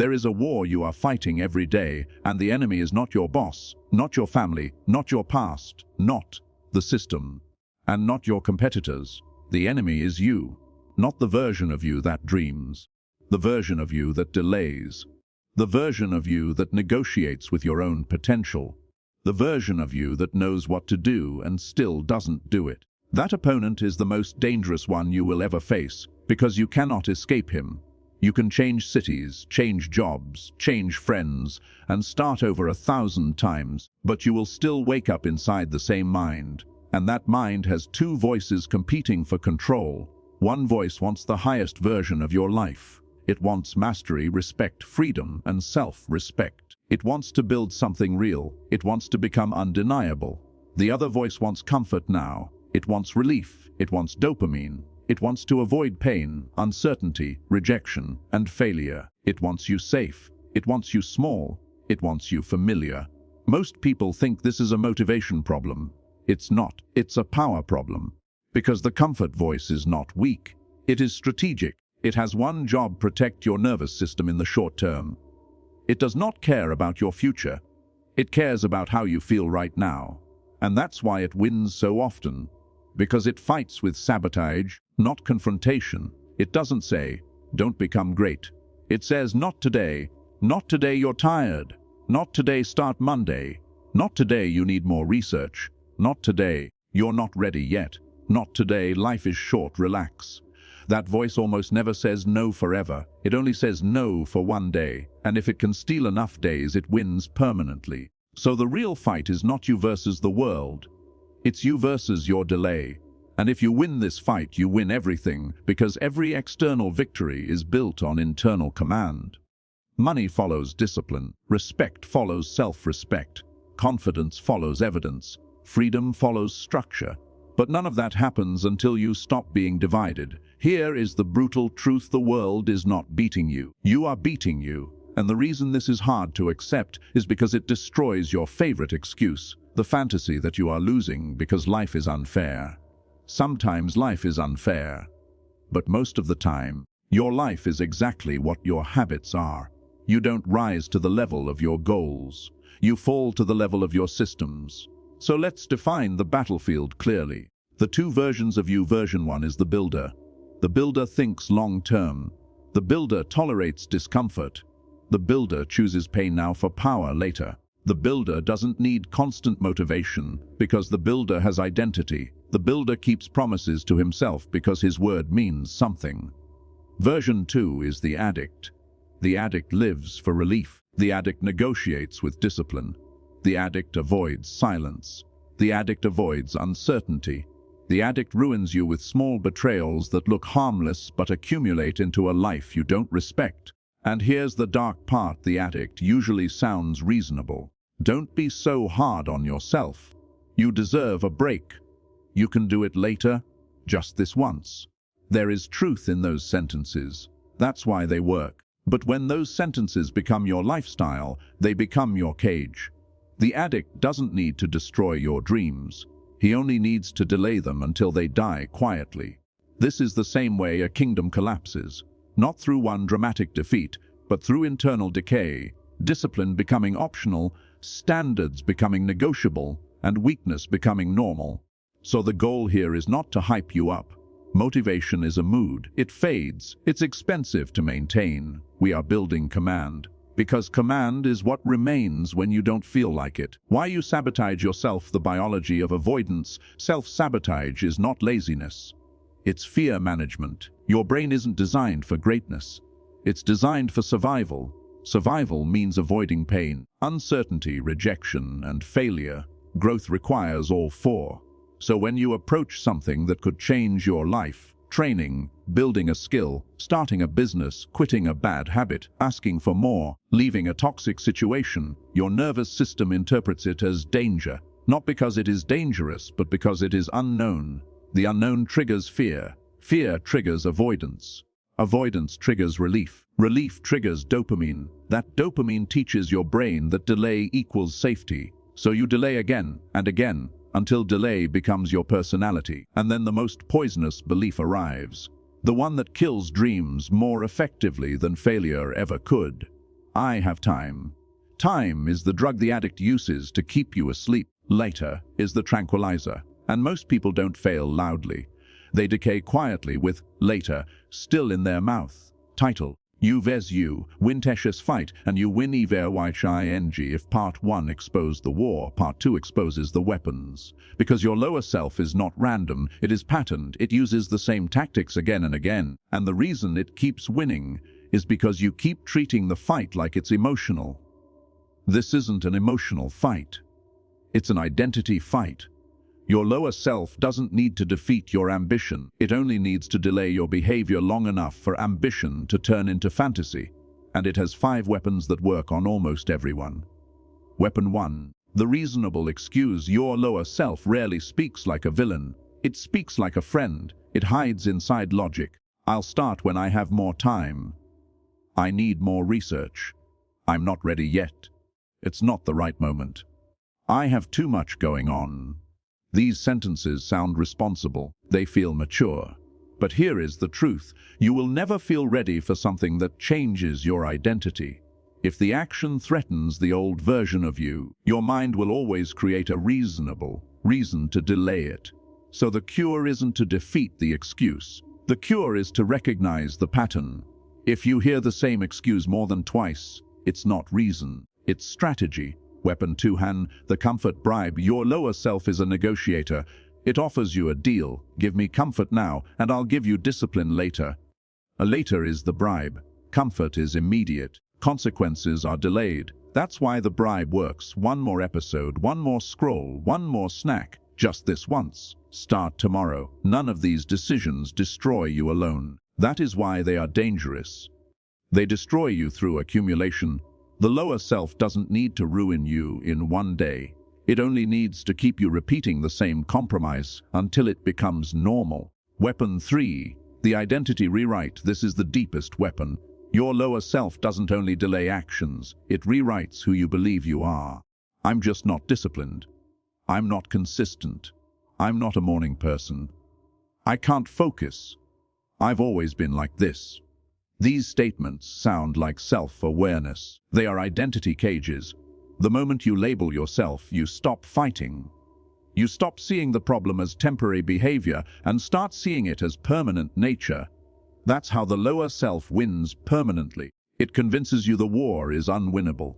There is a war you are fighting every day, and the enemy is not your boss, not your family, not your past, not the system, and not your competitors. The enemy is you, not the version of you that dreams, the version of you that delays, the version of you that negotiates with your own potential, the version of you that knows what to do and still doesn't do it. That opponent is the most dangerous one you will ever face, because you cannot escape him. You can change cities, change jobs, change friends, and start over 1,000 times, but you will still wake up inside the same mind. And that mind has two voices competing for control. One voice wants the highest version of your life. It wants mastery, respect, freedom, and self-respect. It wants to build something real. It wants to become undeniable. The other voice wants comfort now. It wants relief. It wants dopamine. It wants to avoid pain, uncertainty, rejection, and failure. It wants you safe. It wants you small. It wants you familiar. Most people think this is a motivation problem. It's not. It's a power problem. Because the comfort voice is not weak. It is strategic. It has one job: protect your nervous system in the short term. It does not care about your future. It cares about how you feel right now. And that's why it wins so often. Because it fights with sabotage, not confrontation. It doesn't say, don't become great. It says, not today. Not today, you're tired. Not today, start Monday. Not today, you need more research. Not today, you're not ready yet. Not today, life is short, relax. That voice almost never says no forever. It only says no for one day. And if it can steal enough days, it wins permanently. So the real fight is not you versus the world. It's you versus your delay. And if you win this fight, you win everything, because every external victory is built on internal command. Money follows discipline. Respect follows self-respect. Confidence follows evidence. Freedom follows structure. But none of that happens until you stop being divided. Here is the brutal truth: the world is not beating you. You are beating you. And the reason this is hard to accept is because it destroys your favorite excuse, the fantasy that you are losing because life is unfair. Sometimes life is unfair, but most of the time, your life is exactly what your habits are. You don't rise to the level of your goals. You fall to the level of your systems. So let's define the battlefield clearly. The two versions of you: version 1 is the builder. The builder thinks long-term. The builder tolerates discomfort. The builder chooses pain now for power later. The builder doesn't need constant motivation because the builder has identity. The builder keeps promises to himself because his word means something. Version 2 is the addict. The addict lives for relief. The addict negotiates with discipline. The addict avoids silence. The addict avoids uncertainty. The addict ruins you with small betrayals that look harmless but accumulate into a life you don't respect. And here's the dark part: the addict usually sounds reasonable. Don't be so hard on yourself. You deserve a break. You can do it later, just this once. There is truth in those sentences. That's why they work. But when those sentences become your lifestyle, they become your cage. The addict doesn't need to destroy your dreams. He only needs to delay them until they die quietly. This is the same way a kingdom collapses. Not through one dramatic defeat, but through internal decay, discipline becoming optional, standards becoming negotiable, and weakness becoming normal. So the goal here is not to hype you up. Motivation is a mood. It fades. It's expensive to maintain. We are building command. Because command is what remains when you don't feel like it. Why you sabotage yourself: the biology of avoidance. Self-sabotage is not laziness. It's fear management. Your brain isn't designed for greatness. It's designed for survival. Survival means avoiding pain, uncertainty, rejection, and failure. Growth requires all four. So when you approach something that could change your life, training, building a skill, starting a business, quitting a bad habit, asking for more, leaving a toxic situation, your nervous system interprets it as danger. Not because it is dangerous, but because it is unknown. The unknown triggers fear. Fear triggers avoidance. Avoidance triggers relief. Relief triggers dopamine. That dopamine teaches your brain that delay equals safety. So you delay again and again until delay becomes your personality. And then the most poisonous belief arrives. The one that kills dreams more effectively than failure ever could. I have time. Time is the drug the addict uses to keep you asleep. Later is the tranquilizer. And most people don't fail loudly. They decay quietly with later still in their mouth. Title: You vs you, win Tesh's fight, and you win ing. If part 1 exposed the war, part 2 exposes the weapons. Because your lower self is not random, it is patterned, it uses the same tactics again and again. And the reason it keeps winning is because you keep treating the fight like it's emotional. This isn't an emotional fight. It's an identity fight. Your lower self doesn't need to defeat your ambition. It only needs to delay your behavior long enough for ambition to turn into fantasy. And it has 5 weapons that work on almost everyone. Weapon 1. The reasonable excuse. Your lower self rarely speaks like a villain. It speaks like a friend. It hides inside logic. I'll start when I have more time. I need more research. I'm not ready yet. It's not the right moment. I have too much going on. These sentences sound responsible. They feel mature. But here is the truth. You will never feel ready for something that changes your identity. If the action threatens the old version of you, your mind will always create a reasonable reason to delay it. So the cure isn't to defeat the excuse. The cure is to recognize the pattern. If you hear the same excuse more than twice, it's not reason, it's strategy. Weapon 2. The comfort bribe. Your lower self is a negotiator. It offers you a deal. Give me comfort now, and I'll give you discipline later. A later is the bribe. Comfort is immediate. Consequences are delayed. That's why the bribe works. One more episode, one more scroll, one more snack. Just this once. Start tomorrow. None of these decisions destroy you alone. That is why they are dangerous. They destroy you through accumulation. The lower self doesn't need to ruin you in one day. It only needs to keep you repeating the same compromise until it becomes normal. Weapon 3. The identity rewrite. This is the deepest weapon. Your lower self doesn't only delay actions, it rewrites who you believe you are. I'm just not disciplined. I'm not consistent. I'm not a morning person. I can't focus. I've always been like this. These statements sound like self-awareness. They are identity cages. The moment you label yourself, you stop fighting. You stop seeing the problem as temporary behavior and start seeing it as permanent nature. That's how the lower self wins permanently. It convinces you the war is unwinnable.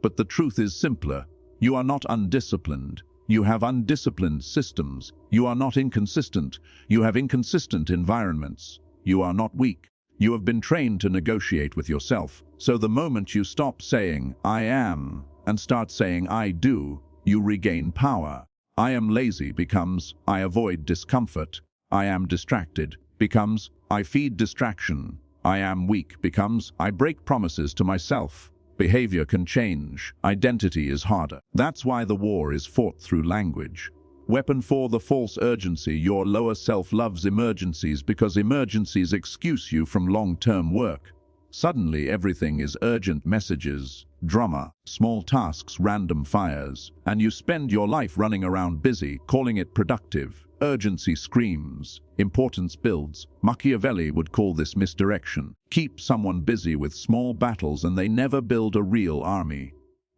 But the truth is simpler. You are not undisciplined. You have undisciplined systems. You are not inconsistent. You have inconsistent environments. You are not weak. You have been trained to negotiate with yourself. So the moment you stop saying, I am, and start saying, I do, you regain power. I am lazy becomes, I avoid discomfort. I am distracted becomes, I feed distraction. I am weak becomes, I break promises to myself. Behavior can change. Identity is harder. That's why the war is fought through language. Weapon 4. The false urgency. Your lower self loves emergencies because emergencies excuse you from long-term work. Suddenly everything is urgent messages, drama, small tasks, random fires, and you spend your life running around busy, calling it productive. Urgency screams. Importance builds. Machiavelli would call this misdirection. Keep someone busy with small battles and they never build a real army.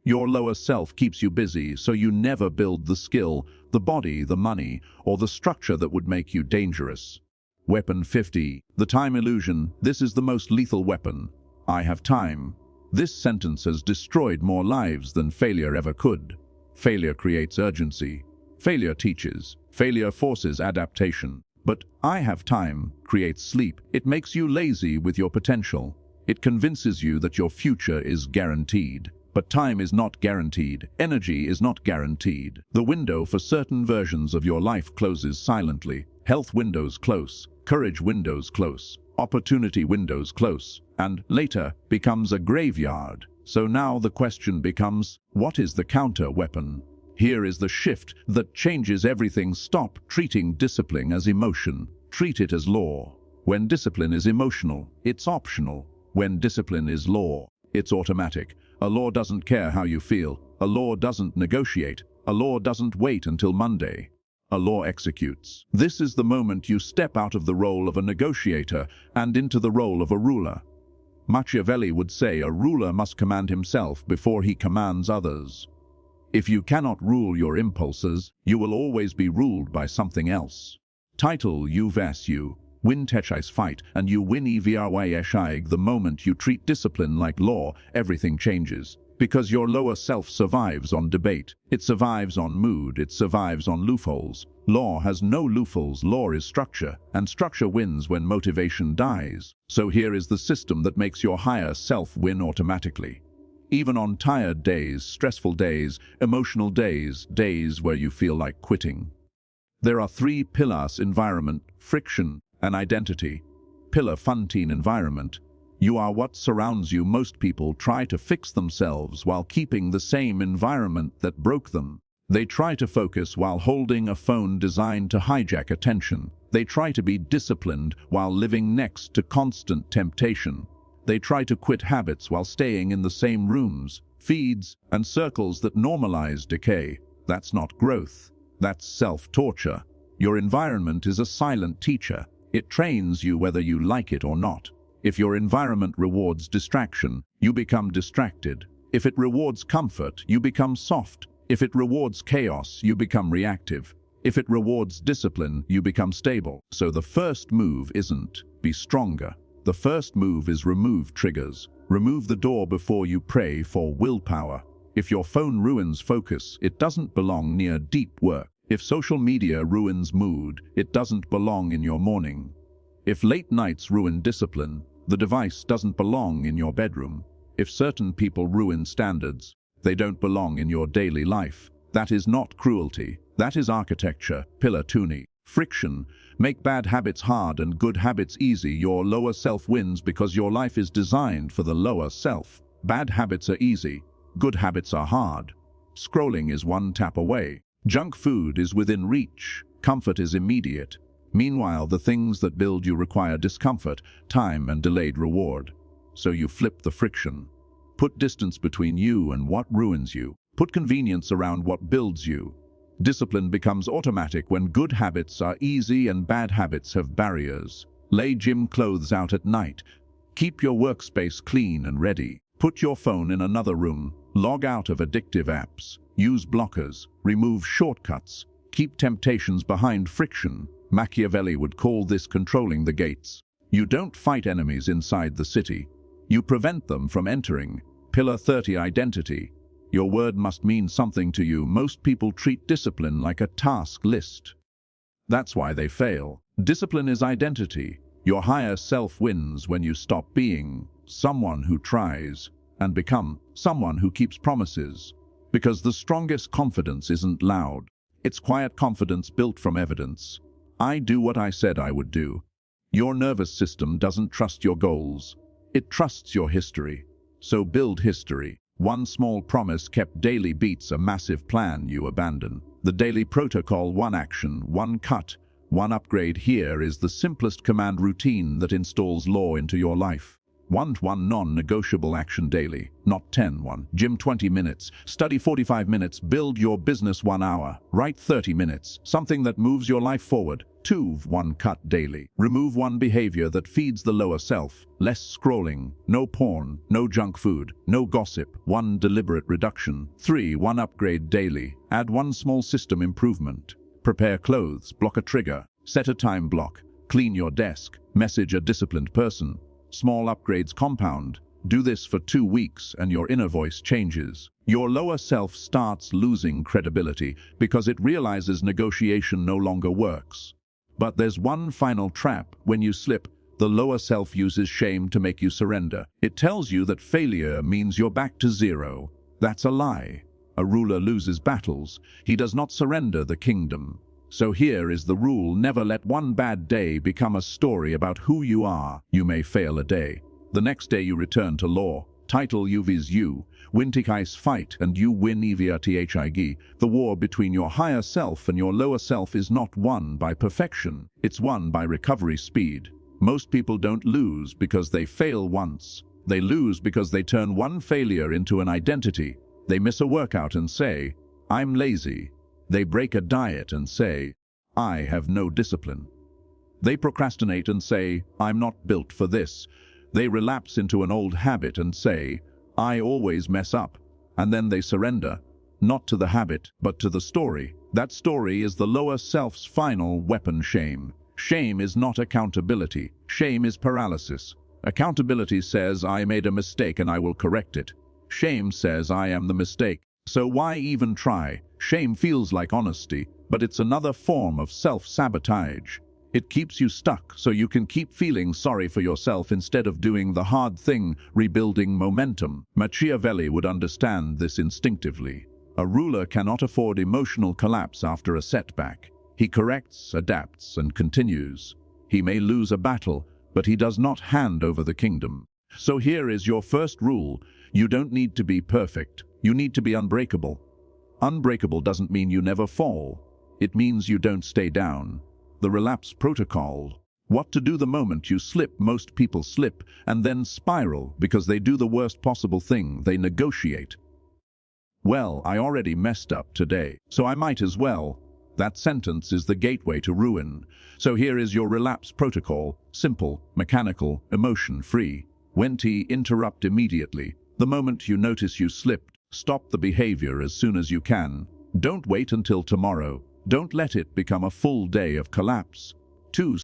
Your lower self keeps you busy, so you never build the skill, the body, the money, or the structure that would make you dangerous. Weapon 50. The time illusion. This is the most lethal weapon. I have time. This sentence has destroyed more lives than failure ever could. Failure creates urgency. Failure teaches. Failure forces adaptation. But I have time creates sleep. It makes you lazy with your potential. It convinces you that your future is guaranteed. But time is not guaranteed. Energy is not guaranteed. The window for certain versions of your life closes silently. Health windows close. Courage windows close. Opportunity windows close. And later becomes a graveyard. So now the question becomes, what is the counter weapon? Here is the shift that changes everything. Stop treating discipline as emotion. Treat it as law. When discipline is emotional, it's optional. When discipline is law, it's automatic. A law doesn't care how you feel. A law doesn't negotiate. A law doesn't wait until Monday. A law executes. This is the moment you step out of the role of a negotiator and into the role of a ruler. Machiavelli would say a ruler must command himself before he commands others. If you cannot rule your impulses, you will always be ruled by something else. Title you vs you, win techis fight, and you win evryshig. The moment you treat discipline like law, everything changes. Because your lower self survives on debate. It survives on mood. It survives on loopholes. Law has no loopholes. Law is structure, and structure wins when motivation dies. So here is the system that makes your higher self win automatically. Even on tired days, stressful days, emotional days, days where you feel like quitting. There are 3 pillars: environment, friction, and identity. Pillar fun-teen environment. You are what surrounds you. Most people try to fix themselves while keeping the same environment that broke them. They try to focus while holding a phone designed to hijack attention. They try to be disciplined while living next to constant temptation. They try to quit habits while staying in the same rooms, feeds, and circles that normalize decay. That's not growth. That's self-torture. Your environment is a silent teacher. It trains you whether you like it or not. If your environment rewards distraction, you become distracted. If it rewards comfort, you become soft. If it rewards chaos, you become reactive. If it rewards discipline, you become stable. So the first move isn't be stronger. The first move is remove triggers. Remove the door before you pray for willpower. If your phone ruins focus, it doesn't belong near deep work. If social media ruins mood, it doesn't belong in your morning. If late nights ruin discipline, the device doesn't belong in your bedroom. If certain people ruin standards, they don't belong in your daily life. That is not cruelty. That is architecture. Pillar 2. Friction. Make bad habits hard and good habits easy. Your lower self wins because your life is designed for the lower self. Bad habits are easy. Good habits are hard. Scrolling is one tap away. Junk food is within reach. Comfort is immediate. Meanwhile, the things that build you require discomfort, time, and delayed reward. So you flip the friction. Put distance between you and what ruins you. Put convenience around what builds you. Discipline becomes automatic when good habits are easy and bad habits have barriers. Lay gym clothes out at night. Keep your workspace clean and ready. Put your phone in another room. Log out of addictive apps. Use blockers. Remove shortcuts. Keep temptations behind. Friction. Machiavelli would call this controlling the gates. You don't fight enemies inside the city. You prevent them from entering. Pillar 30. Identity. Your word must mean something to you. Most people treat discipline like a task list. That's why they fail. Discipline is identity. Your higher self wins when you stop being someone who tries and become someone who keeps promises. Because the strongest confidence isn't loud. It's quiet confidence built from evidence. I do what I said I would do. Your nervous system doesn't trust your goals. It trusts your history. So build history. One small promise kept daily beats a massive plan you abandon. The daily protocol: one action, one cut, one upgrade. Here is the simplest command routine that installs law into your life. One non-negotiable action daily, not 10. 1. Gym 20 minutes, study 45 minutes, build your business 1 hour, write 30 minutes, something that moves your life forward. 2. 1 cut daily. Remove one behavior that feeds the lower self. Less scrolling, no porn, no junk food, no gossip. 1 deliberate reduction. 3. 1 upgrade daily. Add 1 small system improvement. Prepare clothes, block a trigger, set a time block, clean your desk, message a disciplined person. Small upgrades compound. Do this for 2 weeks and your inner voice changes. Your lower self starts losing credibility because it realizes negotiation no longer works. But there's one final trap. When you slip, the lower self uses shame to make you surrender. It tells you that failure means you're back to zero. That's a lie. A ruler loses battles. He does not surrender the kingdom. So here is the rule: never let one bad day become a story about who you are. You may fail a day. The next day you return to law. Title you vs you. Win techis fight and you win evrythig. The war between your higher self and your lower self is not won by perfection. It's won by recovery speed. Most people don't lose because they fail once. They lose because they turn one failure into an identity. They miss a workout and say, "I'm lazy." They break a diet and say, "I have no discipline." They procrastinate and say, "I'm not built for this." They relapse into an old habit and say, "I always mess up." And then they surrender, not to the habit, but to the story. That story is the lower self's final weapon, shame. Shame is not accountability. Shame is paralysis. Accountability says, "I made a mistake and I will correct it." Shame says, "I am the mistake. So why even try?" Shame feels like honesty, but it's another form of self-sabotage. It keeps you stuck so you can keep feeling sorry for yourself instead of doing the hard thing, rebuilding momentum. Machiavelli would understand this instinctively. A ruler cannot afford emotional collapse after a setback. He corrects, adapts, and continues. He may lose a battle, but he does not hand over the kingdom. So here is your first rule. You don't need to be perfect. You need to be unbreakable. Unbreakable doesn't mean you never fall. It means you don't stay down. The relapse protocol. What to do the moment you slip. Most people slip and then spiral because they do the worst possible thing. They negotiate. "Well, I already messed up today, so I might as well." That sentence is the gateway to ruin. So here is your relapse protocol. Simple, mechanical, emotion-free. When to interrupt immediately. The moment you notice you slipped, stop the behavior as soon as you can. Don't wait until tomorrow. Don't let it become a full day of collapse. 2.